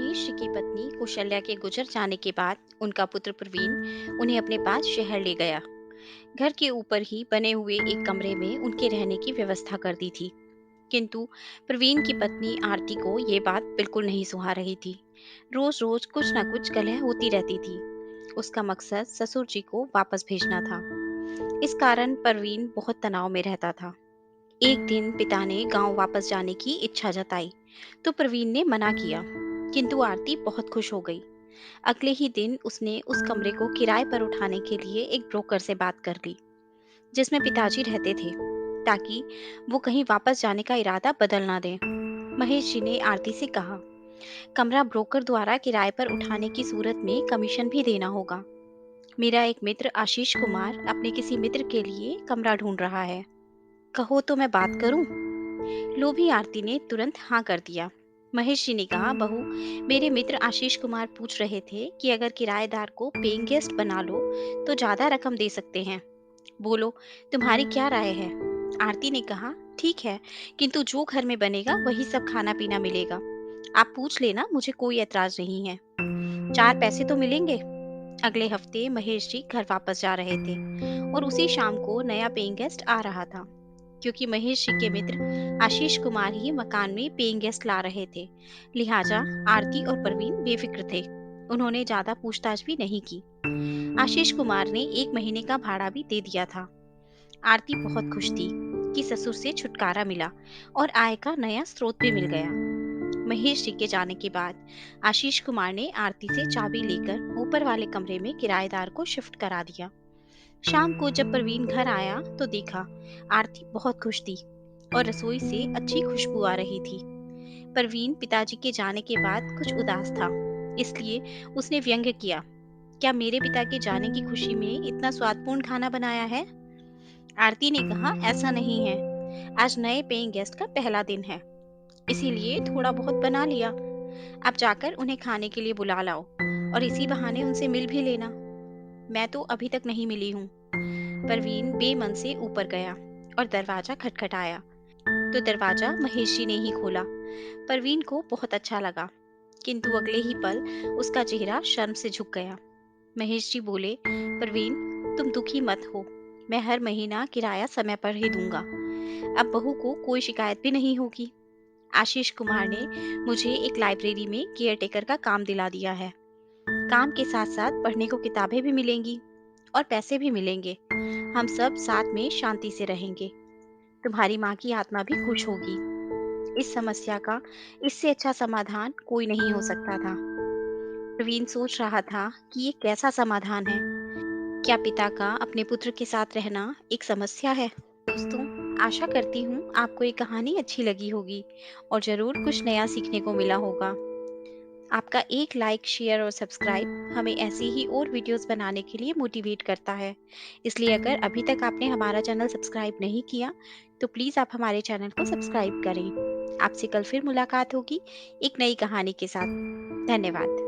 महेश जी की पत्नी कौशल्या के गुजर जाने के बाद उनका पुत्र प्रवीण उन्हें अपने पास शहर ले गया। घर के ऊपर ही बने हुए एक कमरे में उनके रहने की व्यवस्था कर दी थी। किंतु प्रवीण की पत्नी आरती को ये बात बिल्कुल नहीं सुहा रही थी। रोज रोज कुछ न कुछ कलह होती रहती थी। उसका मकसद ससुर जी को वापस भेजना था। इस कारण प्रवीण बहुत तनाव में रहता था। एक दिन पिता ने गांव वापस जाने की इच्छा जताई तो प्रवीण ने मना किया, किंतु आरती बहुत खुश हो गई। अगले ही दिन उसने उस कमरे को किराए पर उठाने के लिए एक ब्रोकर से बात कर ली, जिसमें पिताजी रहते थे, ताकि वो कहीं वापस जाने का इरादा बदल ना दें। महेश जी ने आरती से कहा, कमरा ब्रोकर द्वारा किराए पर उठाने की सूरत में कमीशन भी देना होगा। मेरा एक मित्र आशीष कुमार अपने किसी मित्र के लिए कमरा ढूंढ रहा है। कहो तो मैं बात करूं? लोभी आरती ने तुरंत हाँ कर दिया। महेश जी ने कहा, बहू, मेरे मित्र आशीष कुमार पूछ रहे थे कि अगर किराएदार को पेइंग गेस्ट बना लो तो ज्यादा रकम दे सकते हैं। बोलो, तुम्हारी क्या राय है? आरती ने कहा, ठीक है, किंतु जो घर में बनेगा वही सब खाना पीना मिलेगा। आप पूछ लेना, मुझे कोई ऐतराज नहीं है। 4 पैसे तो मिलेंगे। अगले हफ्ते महेश जी घर वापस जा रहे थे और उसी शाम को नया पेइंग गेस्ट आ रहा था। क्योंकि महेश जी के मित्र आशीष कुमार ही मकान में पेइंग गेस्ट ला रहे थे, लिहाजा आरती और प्रवीण बेफिक्र थे। उन्होंने ज्यादा पूछताछ भी नहीं की। आशीष कुमार ने 1 महीने का भाड़ा भी दे दिया था। आरती बहुत खुश थी कि ससुर से छुटकारा मिला और आय का नया स्रोत भी मिल गया। महेश जी के जाने के बाद आशीष कुमार ने आरती से चाबी लेकर ऊपर वाले कमरे में किराएदार को शिफ्ट करा दिया। शाम को जब प्रवीण घर आया तो देखा आरती बहुत खुश थी और रसोई से अच्छी खुशबू आ रही थी। प्रवीण पिताजी के जाने के बाद कुछ उदास था, इसलिए उसने व्यंग्य किया, क्या मेरे पिता के जाने की खुशी में इतना स्वादपूर्ण खाना बनाया है? आरती ने कहा, ऐसा नहीं है, आज नए पेइंग गेस्ट का पहला दिन है, इसीलिए थोड़ा बहुत बना लिया। आप जाकर उन्हें खाने के लिए बुला लाओ और इसी बहाने उनसे मिल भी लेना। मैं तो अभी तक नहीं मिली हूँ। परवीन बेमन से ऊपर गया और दरवाजा खटखटाया तो दरवाजा महेश जी ने ही खोला। परवीन को बहुत अच्छा लगा, किंतु अगले ही पल उसका चेहरा शर्म से झुक गया। महेश जी बोले, परवीन, तुम दुखी मत हो, मैं हर महीना किराया समय पर ही दूंगा। अब बहू को कोई शिकायत भी नहीं होगी। आशीष कुमार ने मुझे एक लाइब्रेरी में केयरटेकर का काम दिला दिया है। काम के साथ साथ पढ़ने को किताबें भी मिलेंगी और पैसे भी मिलेंगे। हम सब साथ में शांति से रहेंगे। तुम्हारी माँ की आत्मा भी खुश होगी। इस समस्या का इससे अच्छा समाधान कोई नहीं हो सकता था। प्रवीण सोच रहा था कि ये कैसा समाधान है। क्या पिता का अपने पुत्र के साथ रहना एक समस्या है? दोस्तों, आशा करती हूँ आपको ये कहानी अच्छी लगी होगी और जरूर कुछ नया सीखने को मिला होगा। आपका एक लाइक, शेयर और सब्सक्राइब हमें ऐसी ही और वीडियोस बनाने के लिए मोटिवेट करता है। इसलिए अगर अभी तक आपने हमारा चैनल सब्सक्राइब नहीं किया तो प्लीज़ आप हमारे चैनल को सब्सक्राइब करें। आपसे कल फिर मुलाकात होगी एक नई कहानी के साथ। धन्यवाद।